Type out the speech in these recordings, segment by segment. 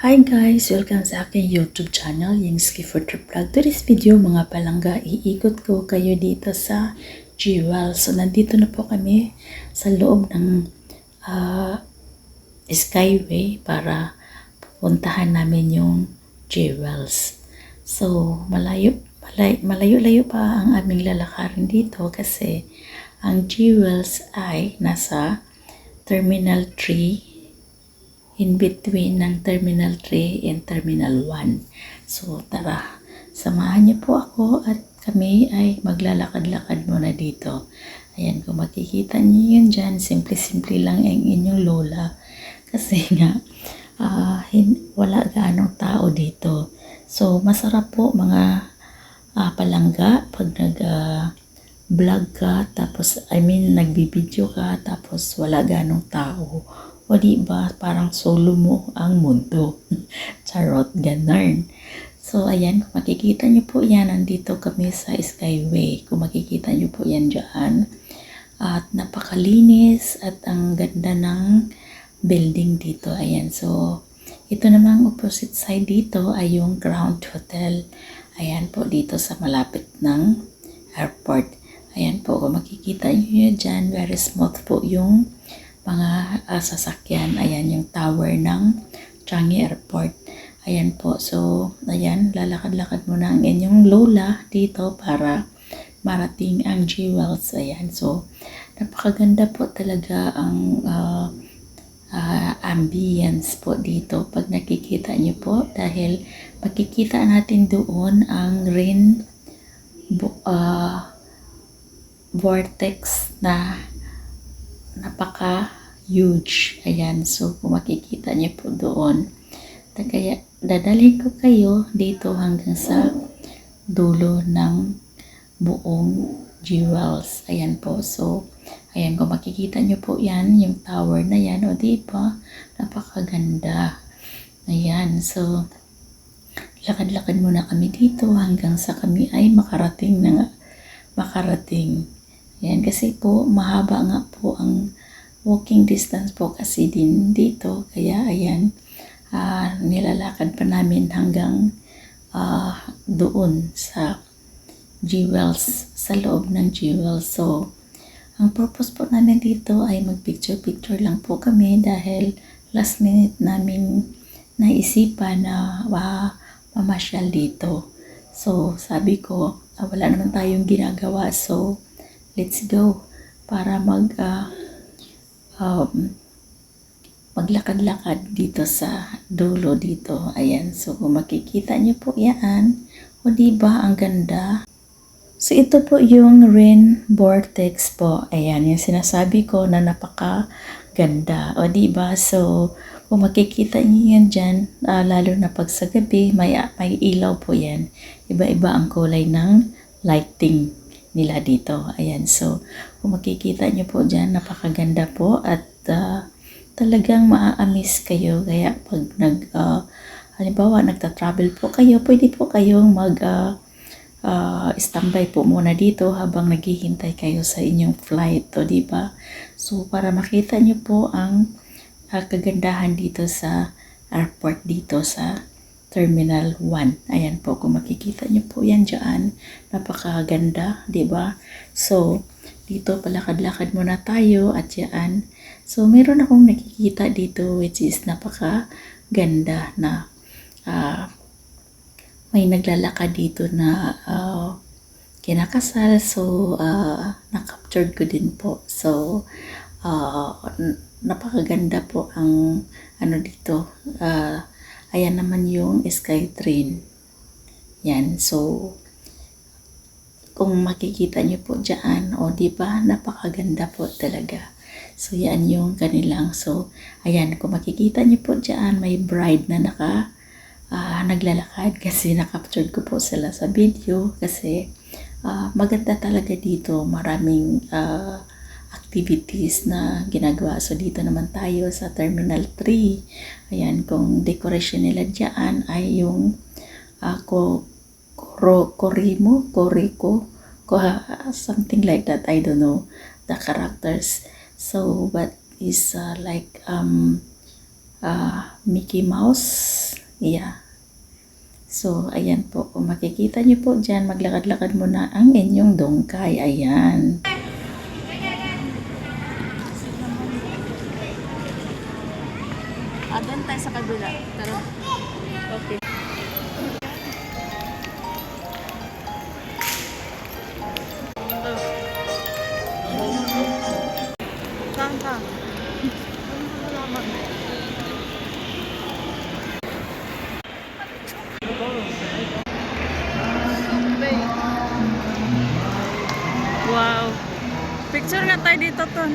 Hi guys! Welcome sa aking YouTube channel, yung Skifood Vlog. Today's video mga palangga, iikot ko kayo dito sa Jewel. So nandito na po kami sa loob ng Skyway para pupuntahan namin yung Jewels. So malayo-layo pa ang aming lalakarin dito kasi ang Jewels ay nasa Terminal 3, in between ng Terminal 3 and Terminal 1. So tara, samahan niyo po ako at kami ay maglalakad-lakad muna dito. Ayan, kung makikita niyo yun dyan, simple-simple lang ang inyong lola. Kasi nga, wala gaanong tao dito. So masarap po mga palangga pag vlog ka, tapos nagbibideo ka, tapos wala ganong tao. O diba, parang solo mo ang mundo. Charot, ganun. So, ayan, makikita nyo po yan. Nandito kami sa Skyway. Kung makikita nyo po yan dyan. At napakalinis at ang ganda ng building dito. Ayan, so, ito namang opposite side dito ay yung Ground Hotel. Ayan po, dito sa malapit ng airport. Ayan po, kung makikita nyo yun dyan, very smooth po yung mga sasakyan. Ayan yung tower ng Changi Airport. Ayan po. So, ayan, lalakad-lakad muna ang inyong lola dito para marating ang Jewels. Ayan. So, napakaganda po talaga ang ambience po dito pag nakikita nyo po dahil makikita natin doon ang rain vortex na napaka huge. Ayan, so kung makikita niyo po doon, kaya dadalhin ko kayo dito hanggang sa dulo ng buong Jewels. Ayan po, so ayan, kung makikita niyo po yan, yung tower na yan, o diba, napakaganda. Ayan, so lakad-lakad muna kami dito hanggang sa kami ay makarating. Ayan, kasi po mahaba nga po ang walking distance po kasi din dito. Kaya ayan, nilalakad pa namin hanggang doon sa Jewels, sa loob ng Jewels. So, ang purpose po namin dito ay mag-picture-picture lang po kami dahil last minute namin naisipan na mamasyal dito. So, sabi ko, wala naman tayong ginagawa. So, let's go para maglakad-lakad dito sa dulo dito. Ayan, so kung makikita nyo po yan, o diba ang ganda. So ito po yung rain vortex po. Ayan, yung sinasabi ko na napakaganda. O diba, so kung makikita nyo yan dyan, lalo na pag sa gabi, may ilaw po yan. Iba-iba ang kulay ng lighting nila dito. Ayan, so kung makikita nyo po dyan, napakaganda po at talagang maa-amaze kayo. Kaya pag halimbawa nagta-travel po kayo, pwede po kayong standby po muna dito habang naghihintay kayo sa inyong flight, o diba? So para makita nyo po ang kagandahan dito sa airport dito sa Terminal 1. Ayan po, kung makikita nyo po yan dyan, napakaganda, diba? So, dito palakad-lakad muna tayo at yan. So, meron akong nakikita dito which is napakaganda na may naglalakad dito na kinakasal. So, na-captured ko din po. So, napakaganda po ang ano dito. Ayan naman yung Skytrain. Yan. So, kung makikita nyo po dyan, o diba, napakaganda po talaga. So, yan yung kanilang. So, ayan, kung makikita nyo po dyan, may bride na naglalakad kasi na-captured ko po sila sa video kasi maganda talaga dito. Maraming activities na ginagawa. So, dito naman tayo sa Terminal 3. Ayan, kung decoration nila dyan ay yung something like that. I don't know the characters. So, but is like Mickey Mouse Yeah. So, ayan po. Kung makikita niyo po dyan, maglakad-lakad muna ang inyong dongkay. Ayan. Doon tayo sa kabila. Tara. Okay. Saan ka? Wow. Picture nga tayo dito, Ton.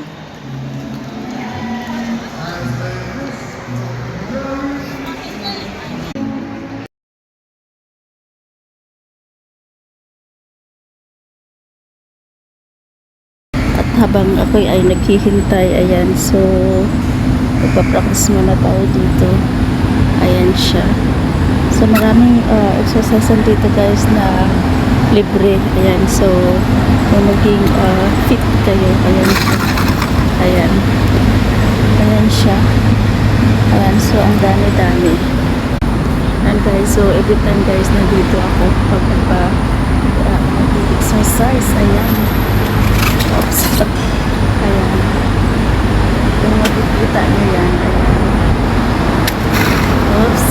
At habang ako ay naghihintay, ayan, so magpa-practice muna tayo dito. Ayan siya. So maraming exercise dito guys na libre. Ayan, so kung maging fit kayo, ayan siya. Ayan. Ayan siya. Ayan, so ang dami-dami. And guys, so every time guys, nandito ako pag mag-exercise. Ayan. Oops. Ayan. Kung makikita nyo yan, ayan. Oops.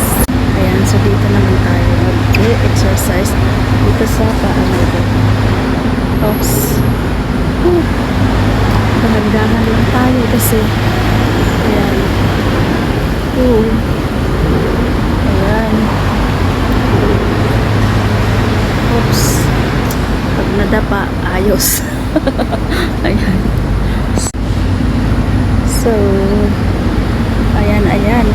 Ayan, so dito naman tayo mag-exercise dito sa paano ko. Oops. Dahan-dahan lang tayo kasi ayan. Ayan. Oops. Pag nadapa, ayos. Ayan. So, ayan.